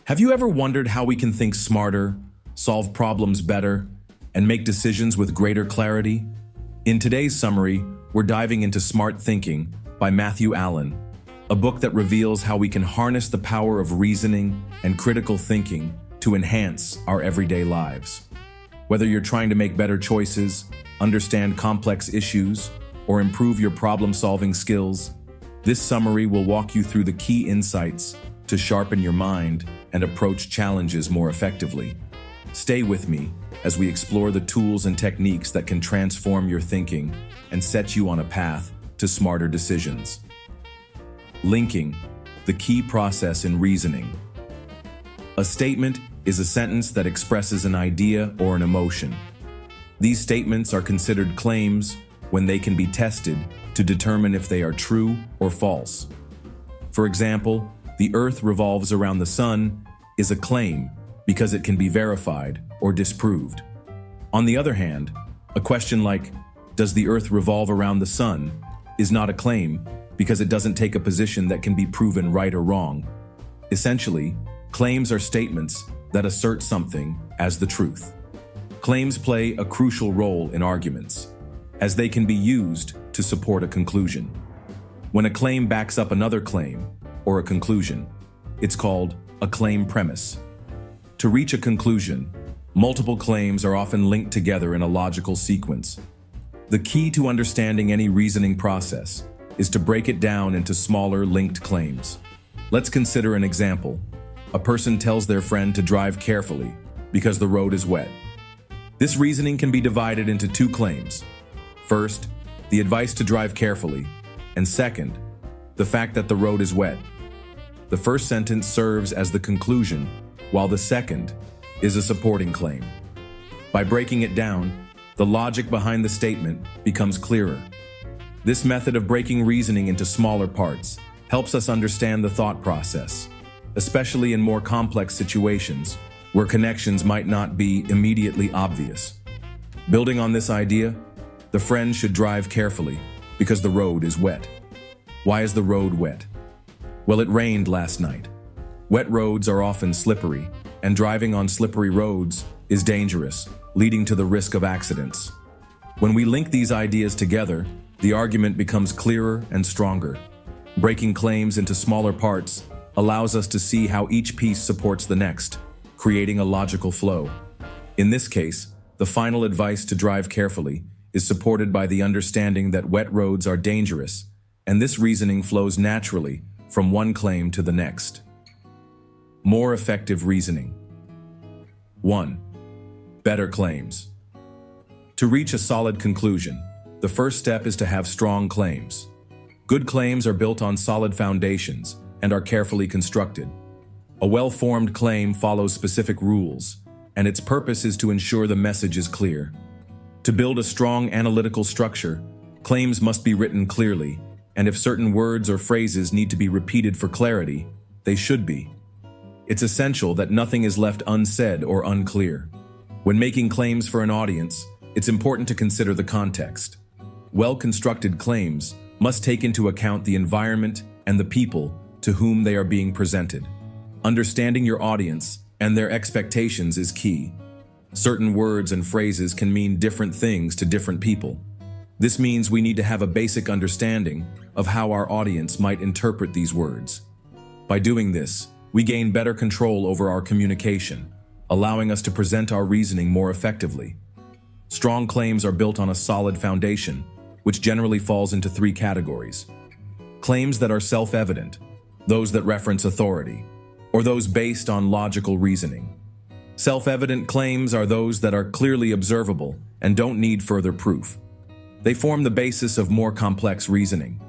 Have you ever wondered how we can think smarter, solve problems better, and make decisions with greater clarity? In today's summary, we're diving into Smart Thinking by Matthew Allen, a book that reveals how we can harness the power of reasoning and critical thinking to enhance our everyday lives. Whether you're trying to make better choices, understand complex issues, or improve your problem-solving skills, this summary will walk you through the key insights to sharpen your mind and approach challenges more effectively. Stay with me as we explore the tools and techniques that can transform your thinking and set you on a path to smarter decisions. Linking, the key process in reasoning. A statement is a sentence that expresses an idea or an emotion. These statements are considered claims when they can be tested to determine if they are true or false. For example, the Earth revolves around the sun is a claim because it can be verified or disproved. On the other hand, a question like, does the Earth revolve around the sun, is not a claim because it doesn't take a position that can be proven right or wrong. Essentially, claims are statements that assert something as the truth. Claims play a crucial role in arguments, as they can be used to support a conclusion. When a claim backs up another claim, or a conclusion, it's called a claim premise. To reach a conclusion, multiple claims are often linked together in a logical sequence. The key to understanding any reasoning process is to break it down into smaller linked claims. Let's consider an example. A person tells their friend to drive carefully because the road is wet. This reasoning can be divided into two claims. First, the advice to drive carefully, and second, the fact that the road is wet. The first sentence serves as the conclusion, while the second is a supporting claim. By breaking it down, the logic behind the statement becomes clearer. This method of breaking reasoning into smaller parts helps us understand the thought process, especially in more complex situations where connections might not be immediately obvious. Building on this idea, the friend should drive carefully because the road is wet. Why is the road wet? Well, it rained last night. Wet roads are often slippery, and driving on slippery roads is dangerous, leading to the risk of accidents. When we link these ideas together, the argument becomes clearer and stronger. Breaking claims into smaller parts allows us to see how each piece supports the next, creating a logical flow. In this case, the final advice to drive carefully is supported by the understanding that wet roads are dangerous, and this reasoning flows naturally from one claim to the next. More effective reasoning. 1. Better claims. To reach a solid conclusion, the first step is to have strong claims. Good claims are built on solid foundations and are carefully constructed. A well-formed claim follows specific rules, and its purpose is to ensure the message is clear. To build a strong analytical structure, claims must be written clearly, and if certain words or phrases need to be repeated for clarity, they should be. It's essential that nothing is left unsaid or unclear. When making claims for an audience, it's important to consider the context. Well-constructed claims must take into account the environment and the people to whom they are being presented. Understanding your audience and their expectations is key. Certain words and phrases can mean different things to different people. This means we need to have a basic understanding of how our audience might interpret these words. By doing this, we gain better control over our communication, allowing us to present our reasoning more effectively. Strong claims are built on a solid foundation, which generally falls into three categories. Claims that are self-evident, those that reference authority, or those based on logical reasoning. Self-evident claims are those that are clearly observable and don't need further proof. They form the basis of more complex reasoning.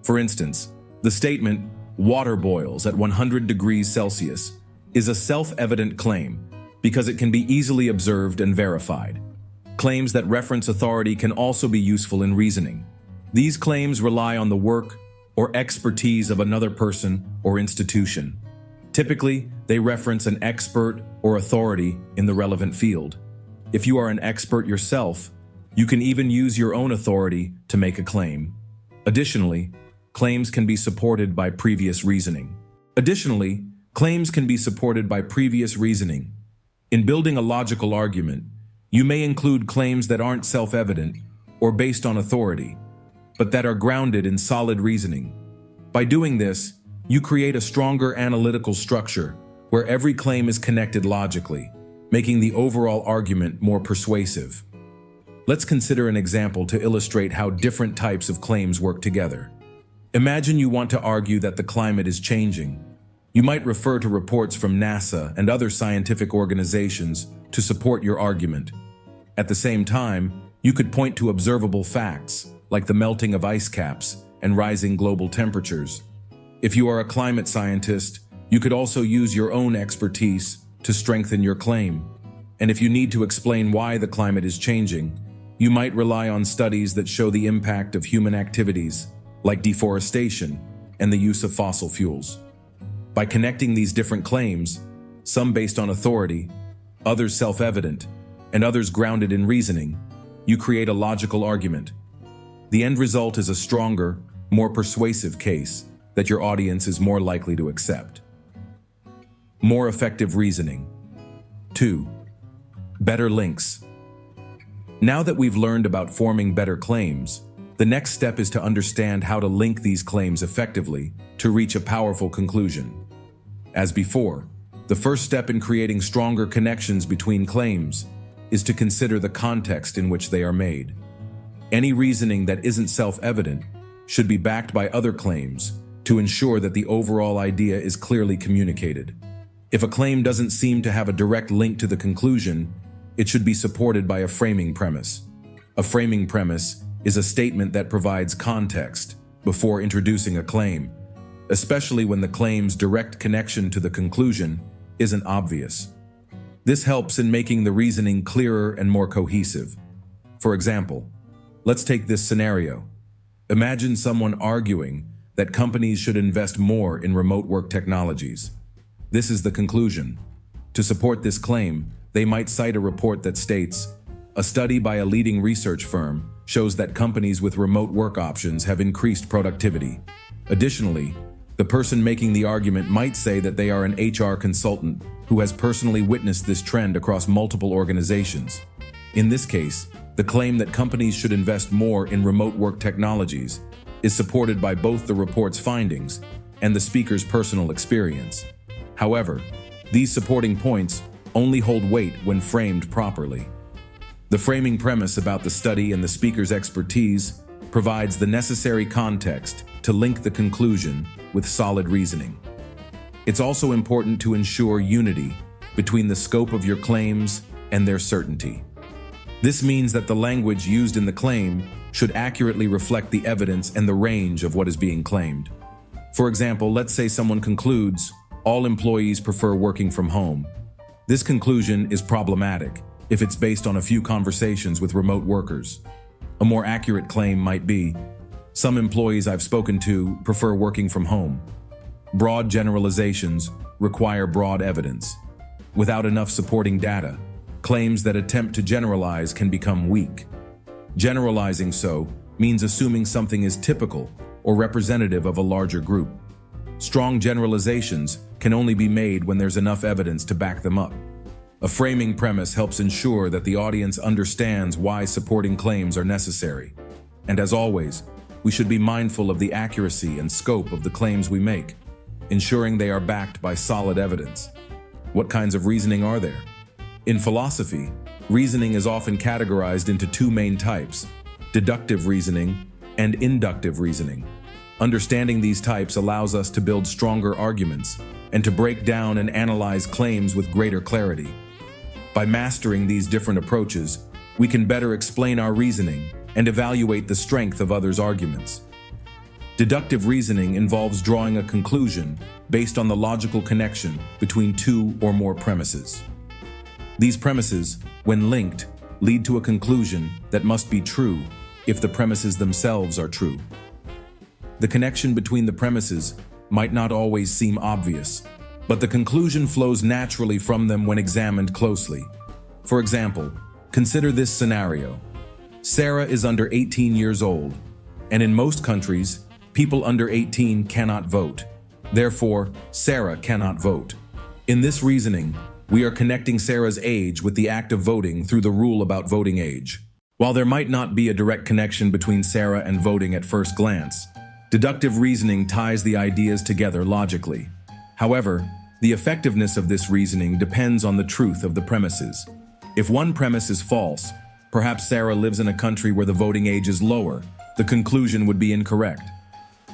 For instance, the statement, "Water boils at 100 degrees Celsius," is a self-evident claim because it can be easily observed and verified. Claims that reference authority can also be useful in reasoning. These claims rely on the work or expertise of another person or institution. Typically, they reference an expert or authority in the relevant field. If you are an expert yourself, you can even use your own authority to make a claim. Additionally, claims can be supported by previous reasoning. Additionally, Claims can be supported by previous reasoning. In building a logical argument, you may include claims that aren't self-evident or based on authority, but that are grounded in solid reasoning. By doing this, you create a stronger analytical structure where every claim is connected logically, making the overall argument more persuasive. Let's consider an example to illustrate how different types of claims work together. Imagine you want to argue that the climate is changing. You might refer to reports from NASA and other scientific organizations to support your argument. At the same time, you could point to observable facts, like the melting of ice caps and rising global temperatures. If you are a climate scientist, you could also use your own expertise to strengthen your claim. And if you need to explain why the climate is changing, you might rely on studies that show the impact of human activities, like deforestation and the use of fossil fuels. By connecting these different claims, some based on authority, others self-evident, and others grounded in reasoning, you create a logical argument. The end result is a stronger, more persuasive case that your audience is more likely to accept. More effective reasoning. 2. Better links. Now that we've learned about forming better claims, the next step is to understand how to link these claims effectively to reach a powerful conclusion. As before, the first step in creating stronger connections between claims is to consider the context in which they are made. Any reasoning that isn't self-evident should be backed by other claims to ensure that the overall idea is clearly communicated. If a claim doesn't seem to have a direct link to the conclusion, it should be supported by a framing premise. A framing premise is a statement that provides context before introducing a claim, especially when the claim's direct connection to the conclusion isn't obvious. This helps in making the reasoning clearer and more cohesive. For example, let's take this scenario. Imagine someone arguing that companies should invest more in remote work technologies. This is the conclusion. To support this claim, they might cite a report that states, "A study by a leading research firm shows that companies with remote work options have increased productivity." Additionally, the person making the argument might say that they are an HR consultant who has personally witnessed this trend across multiple organizations. In this case, the claim that companies should invest more in remote work technologies is supported by both the report's findings and the speaker's personal experience. However, these supporting points only hold weight when framed properly. The framing premise about the study and the speaker's expertise provides the necessary context to link the conclusion with solid reasoning. It's also important to ensure unity between the scope of your claims and their certainty. This means that the language used in the claim should accurately reflect the evidence and the range of what is being claimed. For example, let's say someone concludes, "All employees prefer working from home." This conclusion is problematic if it's based on a few conversations with remote workers. A more accurate claim might be, "Some employees I've spoken to prefer working from home." Broad generalizations require broad evidence. Without enough supporting data, claims that attempt to generalize can become weak. Generalizing so means assuming something is typical or representative of a larger group. Strong generalizations can only be made when there's enough evidence to back them up. A framing premise helps ensure that the audience understands why supporting claims are necessary. And as always, we should be mindful of the accuracy and scope of the claims we make, ensuring they are backed by solid evidence. What kinds of reasoning are there? In philosophy, reasoning is often categorized into two main types: deductive reasoning and inductive reasoning. Understanding these types allows us to build stronger arguments and to break down and analyze claims with greater clarity. By mastering these different approaches, we can better explain our reasoning and evaluate the strength of others' arguments. Deductive reasoning involves drawing a conclusion based on the logical connection between two or more premises. These premises, when linked, lead to a conclusion that must be true if the premises themselves are true. The connection between the premises might not always seem obvious, but the conclusion flows naturally from them when examined closely. For example, consider this scenario. Sarah is under 18 years old, and in most countries, people under 18 cannot vote. Therefore, Sarah cannot vote. In this reasoning, we are connecting Sarah's age with the act of voting through the rule about voting age. While there might not be a direct connection between Sarah and voting at first glance, deductive reasoning ties the ideas together logically. However, the effectiveness of this reasoning depends on the truth of the premises. If one premise is false, perhaps Sarah lives in a country where the voting age is lower, the conclusion would be incorrect.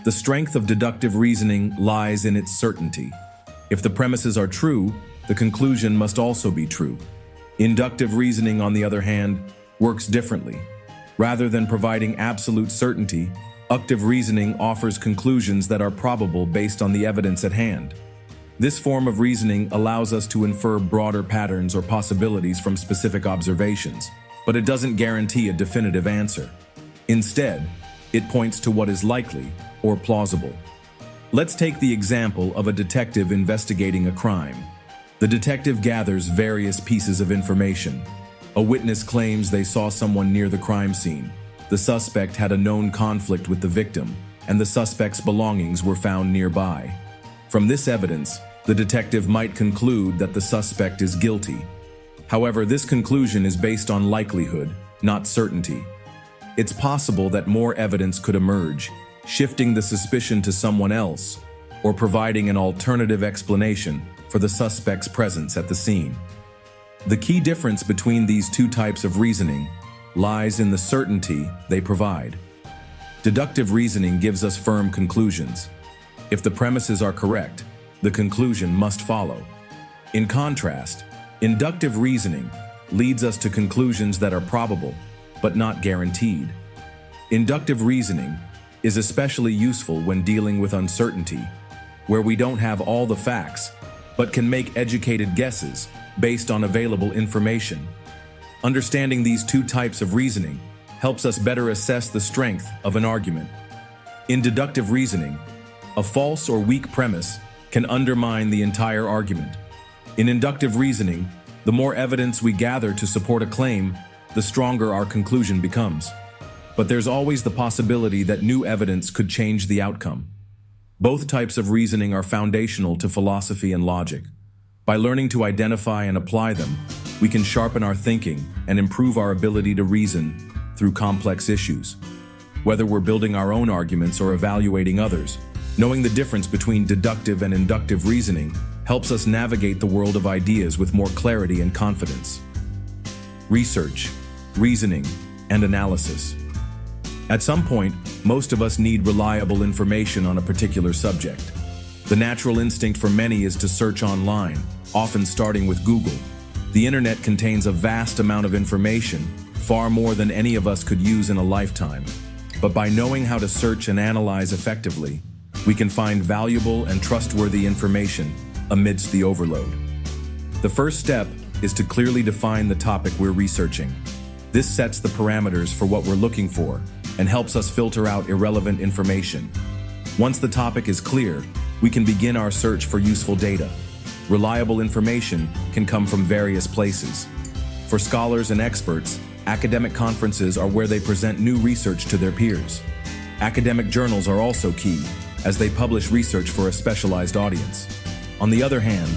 The strength of deductive reasoning lies in its certainty. If the premises are true, the conclusion must also be true. Inductive reasoning, on the other hand, works differently. Rather than providing absolute certainty, inductive reasoning offers conclusions that are probable based on the evidence at hand. This form of reasoning allows us to infer broader patterns or possibilities from specific observations, but it doesn't guarantee a definitive answer. Instead, it points to what is likely or plausible. Let's take the example of a detective investigating a crime. The detective gathers various pieces of information. A witness claims they saw someone near the crime scene. The suspect had a known conflict with the victim, and the suspect's belongings were found nearby. From this evidence, the detective might conclude that the suspect is guilty. However, this conclusion is based on likelihood, not certainty. It's possible that more evidence could emerge, shifting the suspicion to someone else, or providing an alternative explanation for the suspect's presence at the scene. The key difference between these two types of reasoning lies in the certainty they provide. Deductive reasoning gives us firm conclusions. If the premises are correct, the conclusion must follow. In contrast, inductive reasoning leads us to conclusions that are probable, but not guaranteed. Inductive reasoning is especially useful when dealing with uncertainty, where we don't have all the facts, but can make educated guesses based on available information. Understanding these two types of reasoning helps us better assess the strength of an argument. In deductive reasoning, a false or weak premise can undermine the entire argument. In inductive reasoning, the more evidence we gather to support a claim, the stronger our conclusion becomes. But there's always the possibility that new evidence could change the outcome. Both types of reasoning are foundational to philosophy and logic. By learning to identify and apply them, we can sharpen our thinking and improve our ability to reason through complex issues. Whether we're building our own arguments or evaluating others, knowing the difference between deductive and inductive reasoning helps us navigate the world of ideas with more clarity and confidence. Research, reasoning, and analysis. At some point, most of us need reliable information on a particular subject. The natural instinct for many is to search online, often starting with Google. The internet contains a vast amount of information, far more than any of us could use in a lifetime. But by knowing how to search and analyze effectively, we can find valuable and trustworthy information amidst the overload. The first step is to clearly define the topic we're researching. This sets the parameters for what we're looking for and helps us filter out irrelevant information. Once the topic is clear, we can begin our search for useful data. Reliable information can come from various places. For scholars and experts, academic conferences are where they present new research to their peers. Academic journals are also key, as they publish research for a specialized audience. On the other hand,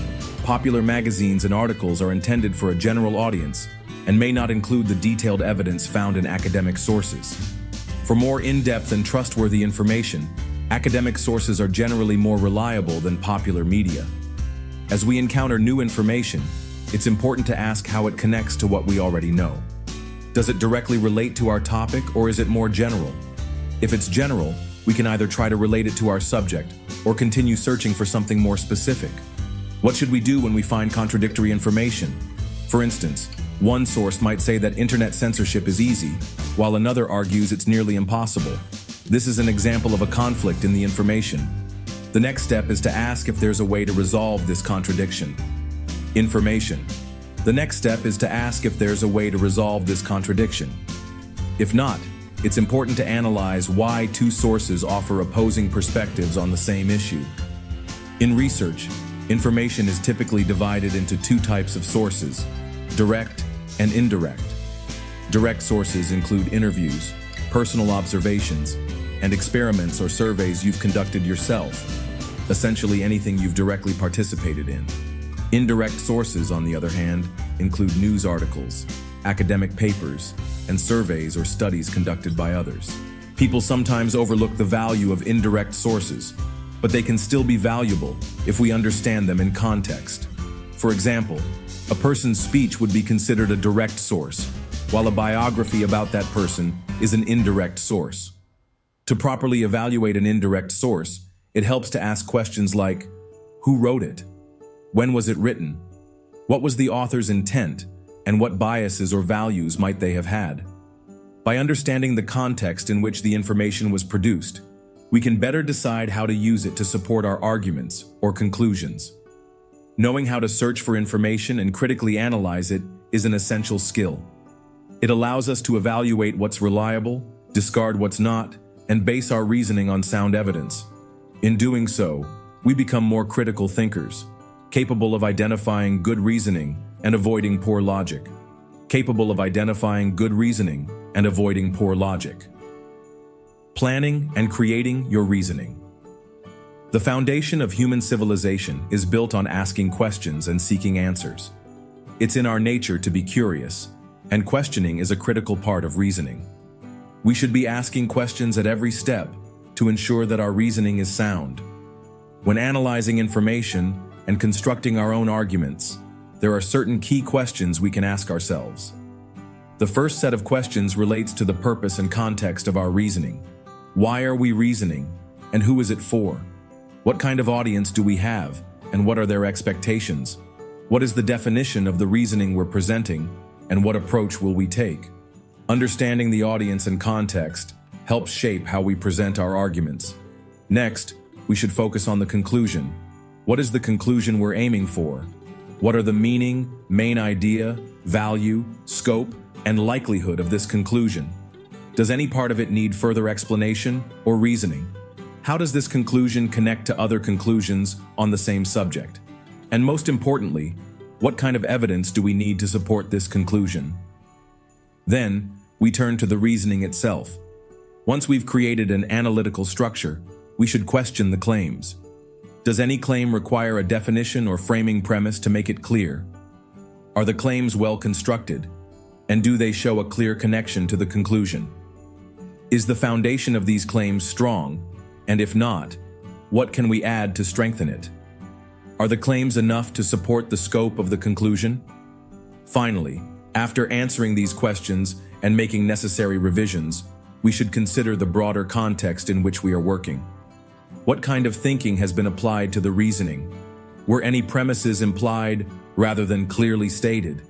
popular magazines and articles are intended for a general audience and may not include the detailed evidence found in academic sources. For more in-depth and trustworthy information, academic sources are generally more reliable than popular media. As we encounter new information, it's important to ask how it connects to what we already know. Does it directly relate to our topic, or is it more general? If it's general, we can either try to relate it to our subject or continue searching for something more specific. What should we do when we find contradictory information? For instance, one source might say that internet censorship is easy, while another argues it's nearly impossible. This is an example of a conflict in the information. The next step is to ask if there's a way to resolve this contradiction. Information. The next step is to ask if there's a way to resolve this contradiction. If not, it's important to analyze why two sources offer opposing perspectives on the same issue. In research, information is typically divided into two types of sources: direct and indirect. Direct sources include interviews, personal observations, and experiments or surveys you've conducted yourself. essentially anything you've directly participated in. Indirect sources, on the other hand, include news articles, academic papers, and surveys or studies conducted by others. People sometimes overlook the value of indirect sources, but they can still be valuable if we understand them in context. For example, a person's speech would be considered a direct source, while a biography about that person is an indirect source. To properly evaluate an indirect source, it helps to ask questions like, who wrote it? When was it written? What was the author's intent, and what biases or values might they have had? By understanding the context in which the information was produced, we can better decide how to use it to support our arguments or conclusions. Knowing how to search for information and critically analyze it is an essential skill. It allows us to evaluate what's reliable, discard what's not, and base our reasoning on sound evidence. In doing so, we become more critical thinkers, capable of identifying good reasoning and avoiding poor logic. Capable of identifying good reasoning and avoiding poor logic. Planning and creating your reasoning. The foundation of human civilization is built on asking questions and seeking answers. It's in our nature to be curious, and questioning is a critical part of reasoning. We should be asking questions at every step to ensure that our reasoning is sound. When analyzing information and constructing our own arguments, there are certain key questions we can ask ourselves. The first set of questions relates to the purpose and context of our reasoning. Why are we reasoning, and who is it for? What kind of audience do we have, and what are their expectations? What is the definition of the reasoning we're presenting, and what approach will we take? Understanding the audience and context helps shape how we present our arguments. Next, we should focus on the conclusion. What is the conclusion we're aiming for? What are the meaning, main idea, value, scope, and likelihood of this conclusion? Does any part of it need further explanation or reasoning? How does this conclusion connect to other conclusions on the same subject? And most importantly, what kind of evidence do we need to support this conclusion? Then, we turn to the reasoning itself. Once we've created an analytical structure, we should question the claims. Does any claim require a definition or framing premise to make it clear? Are the claims well constructed? And do they show a clear connection to the conclusion? Is the foundation of these claims strong? And if not, what can we add to strengthen it? Are the claims enough to support the scope of the conclusion? Finally, after answering these questions and making necessary revisions, we should consider the broader context in which we are working. What kind of thinking has been applied to the reasoning? Were any premises implied rather than clearly stated?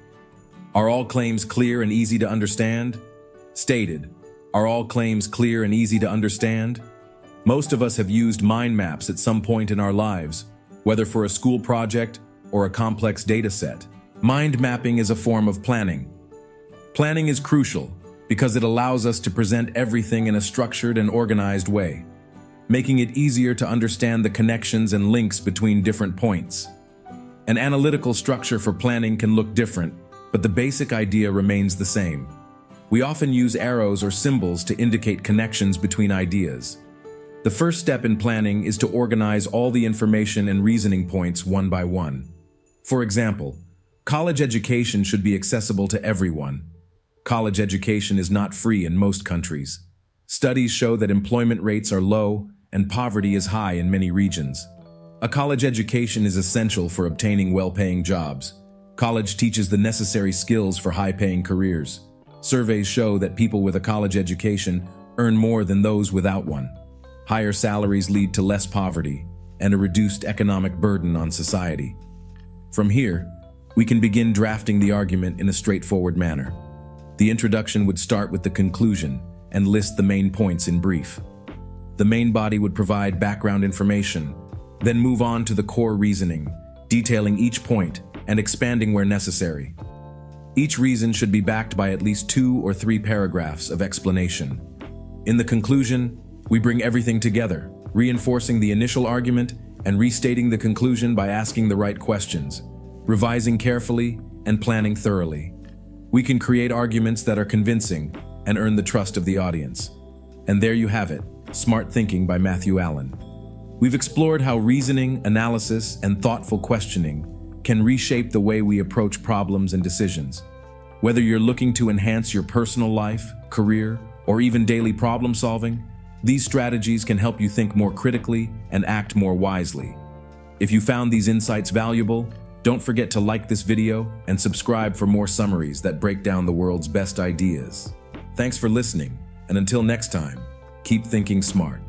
Are all claims clear and easy to understand? Stated. Are all claims clear and easy to understand? Most of us have used mind maps at some point in our lives, whether for a school project or a complex data set. Mind mapping is a form of planning. Planning is crucial because it allows us to present everything in a structured and organized way, making it easier to understand the connections and links between different points. An analytical structure for planning can look different, but the basic idea remains the same. We often use arrows or symbols to indicate connections between ideas. The first step in planning is to organize all the information and reasoning points one by one. For example, college education should be accessible to everyone. College education is not free in most countries. Studies show that employment rates are low and poverty is high in many regions. A college education is essential for obtaining well-paying jobs. College teaches the necessary skills for high-paying careers. Surveys show that people with a college education earn more than those without one. Higher salaries lead to less poverty and a reduced economic burden on society. From here, we can begin drafting the argument in a straightforward manner. The introduction would start with the conclusion and list the main points in brief. The main body would provide background information, then move on to the core reasoning, detailing each point and expanding where necessary. Each reason should be backed by at least 2 or 3 paragraphs of explanation. In the conclusion, we bring everything together, reinforcing the initial argument and restating the conclusion by asking the right questions, revising carefully, and planning thoroughly. We can create arguments that are convincing and earn the trust of the audience. And there you have it, Smart Thinking by Matthew Allen. We've explored how reasoning, analysis, and thoughtful questioning can reshape the way we approach problems and decisions. Whether you're looking to enhance your personal life, career, or even daily problem solving, these strategies can help you think more critically and act more wisely. If you found these insights valuable, don't forget to like this video and subscribe for more summaries that break down the world's best ideas. Thanks for listening, and until next time, keep thinking smart.